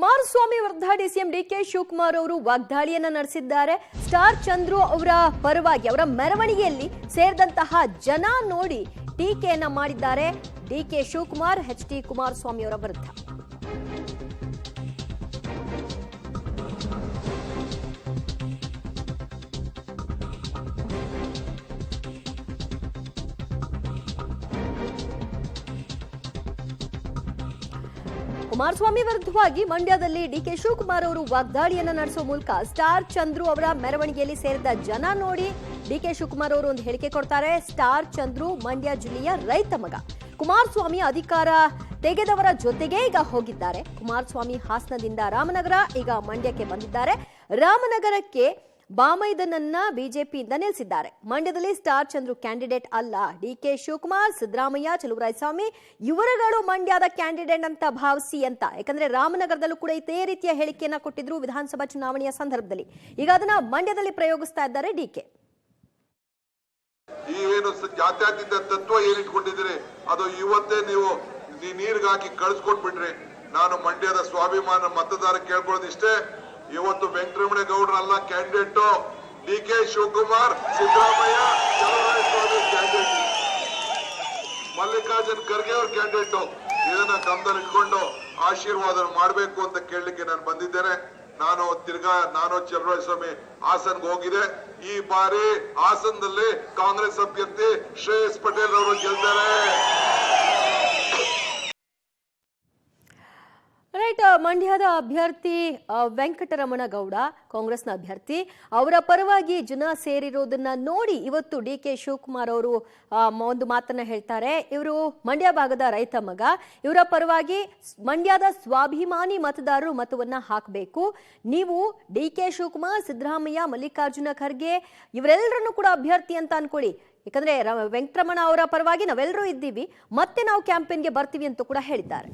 ಕುಮಾರಸ್ವಾಮಿ ವಿರುದ್ಧ DCM DK Shivakumar ಅವರು ವಾಗ್ದಾಳಿಯನ್ನ ನಡೆಸಿದ್ದಾರೆ. ಸ್ಟಾರ್ ಚಂದ್ರು ಅವರ ಪರವಾಗಿ ಅವರ ಮೆರವಣಿಗೆಯಲ್ಲಿ ಸೇರಿದಂತಹ ಜನ ನೋಡಿ ಟೀಕೆಯನ್ನ ಮಾಡಿದ್ದಾರೆ ಡಿಕೆ ಶಿವಕುಮಾರ್ ಎಚ್.ಡಿ. ಕುಮಾರಸ್ವಾಮಿ ಅವರ ವಿರುದ್ಧ. ಕುಮಾರಸ್ವಾಮಿ ವಿರುದ್ಧವಾಗಿ ಮಂಡ್ಯದಲ್ಲಿ ಡಿಕೆ ಶಿವಕುಮಾರ್ ಅವರು ವಾಗ್ದಾಳಿಯನ್ನ ನಡೆಸುವ ಮೂಲಕ ಸ್ಟಾರ್ ಚಂದ್ರು ಅವರ ಮೆರವಣಿಗೆಯಲ್ಲಿ ಸೇರಿದ ಜನ ನೋಡಿ ಡಿಕೆ ಶಿವಕುಮಾರ್ ಅವರು ಒಂದು ಹೇಳಿಕೆ ಕೊಡ್ತಾರೆ. ಸ್ಟಾರ್ ಚಂದ್ರು ಮಂಡ್ಯ ಜಿಲ್ಲೆಯ ರೈತ ಮಗ. ಕುಮಾರಸ್ವಾಮಿ ಅಧಿಕಾರ ತೆಗೆದವರ ಜೊತೆಗೆ ಈಗ ಹೋಗಿದ್ದಾರೆ. ಕುಮಾರಸ್ವಾಮಿ ಹಾಸನದಿಂದ ರಾಮನಗರ, ಈಗ ಮಂಡ್ಯಕ್ಕೆ ಬಂದಿದ್ದಾರೆ. ರಾಮನಗರಕ್ಕೆ ಬಾಮೈದನನ್ನ ಬಿಜೆಪಿಯಿಂದ ನಿಲ್ಲಿಸಿದ್ದಾರೆ. ಮಂಡ್ಯದಲ್ಲಿ ಸ್ಟಾರ್ ಚಂದ್ರು ಕ್ಯಾಂಡಿಡೇಟ್ ಅಲ್ಲ. ಡಿಕೆ ಶಿವಕುಮಾರ್, ಸಿದ್ದರಾಮಯ್ಯ, ಚಲುವರಾಯಸ್ವಾಮಿ ಇವರುಗಳು ಮಂಡ್ಯದ ಕ್ಯಾಂಡಿಡೇಟ್ ಅಂತ ಭಾವಿಸಿ ಅಂತ. ಯಾಕಂದ್ರೆ ರಾಮನಗರದಲ್ಲೂ ಕೂಡ ಇದೇ ರೀತಿಯ ಹೇಳಿಕೆಯನ್ನ ಕೊಟ್ಟಿದ್ರು ವಿಧಾನಸಭಾ ಚುನಾವಣೆಯ ಸಂದರ್ಭದಲ್ಲಿ. ಈಗ ಅದನ್ನ ಮಂಡ್ಯದಲ್ಲಿ ಪ್ರಯೋಗಿಸ್ತಾ ಇದ್ದಾರೆ ಡಿಕೆ. ಈ ಏನು ಜಾತ್ಯತೀತ ತತ್ವ ಏನಿಟ್ಕೊಂಡಿದ್ರೆ ಅದು ಇವತ್ತೇ ನೀವು ನೀರ್ಗೆ ಹಾಕಿ ಕಳಿಸ್ಕೊಟ್ಬಿಟ್ರಿ. ನಾನು ಮಂಡ್ಯದ ಸ್ವಾಭಿಮಾನ ಮತದಾರ ಕೇಳ್ಕೊಳ್ಳೋದಿಷ್ಟೇ, ಇವತ್ತು ವೆಂಕಟರಮಣೇಗೌಡರಲ್ಲ candidate, DK Shivakumar, Siddaramaiah, Chaluvarayaswamy candidate, Mallikarjun Kharge ಅವ್ರ ಕ್ಯಾಂಡಿಡೇಟ್. ಇದನ್ನ ಗಮನದಲ್ಲಿ ಇಟ್ಕೊಂಡು ಆಶೀರ್ವಾದ ಮಾಡಬೇಕು ಅಂತ ಕೇಳಲಿಕ್ಕೆ ನಾನು ಬಂದಿದ್ದೇನೆ. ನಾನು ಚಲುವರಾಯಸ್ವಾಮಿ ಹಾಸನ್ಗೆ ಹೋಗಿದೆ. ಈ ಬಾರಿ ಹಾಸನದಲ್ಲಿ ಕಾಂಗ್ರೆಸ್ ಅಭ್ಯರ್ಥಿ ಶ್ರೇಯಸ್ ಪಟೇಲ್ ಅವರು ಗೆಲ್ತಾರೆ. ರೈಟ್. ಮಂಡ್ಯದ ಅಭ್ಯರ್ಥಿ ವೆಂಕಟರಮಣಗೌಡ, ಕಾಂಗ್ರೆಸ್ನ ಅಭ್ಯರ್ಥಿ, ಅವರ ಪರವಾಗಿ ಜನ ಸೇರಿರೋದನ್ನ ನೋಡಿ ಇವತ್ತು ಡಿಕೆ ಶಿವಕುಮಾರ್ ಅವರು ಒಂದು ಮಾತನ್ನ ಹೇಳ್ತಾರೆ. ಇವರು ಮಂಡ್ಯ ಭಾಗದ ರೈತ ಮಗ. ಇವರ ಪರವಾಗಿ ಮಂಡ್ಯದ ಸ್ವಾಭಿಮಾನಿ ಮತದಾರರು ಮತವನ್ನ ಹಾಕಬೇಕು. ನೀವು ಡಿಕೆ ಶಿವಕುಮಾರ್, ಸಿದ್ದರಾಮಯ್ಯ, ಮಲ್ಲಿಕಾರ್ಜುನ ಖರ್ಗೆ ಇವರೆಲ್ಲರನ್ನು ಕೂಡ ಅಭ್ಯರ್ಥಿ ಅಂತ ಅನ್ಕೊಳ್ಳಿ. ಯಾಕಂದ್ರೆ ವೆಂಕಟರಮಣ ಅವರ ಪರವಾಗಿ ನಾವೆಲ್ಲರೂ ಇದ್ದೀವಿ, ಮತ್ತೆ ನಾವು ಕ್ಯಾಂಪೇನ್ಗೆ ಬರ್ತೀವಿ ಅಂತ ಕೂಡ ಹೇಳಿದ್ದಾರೆ.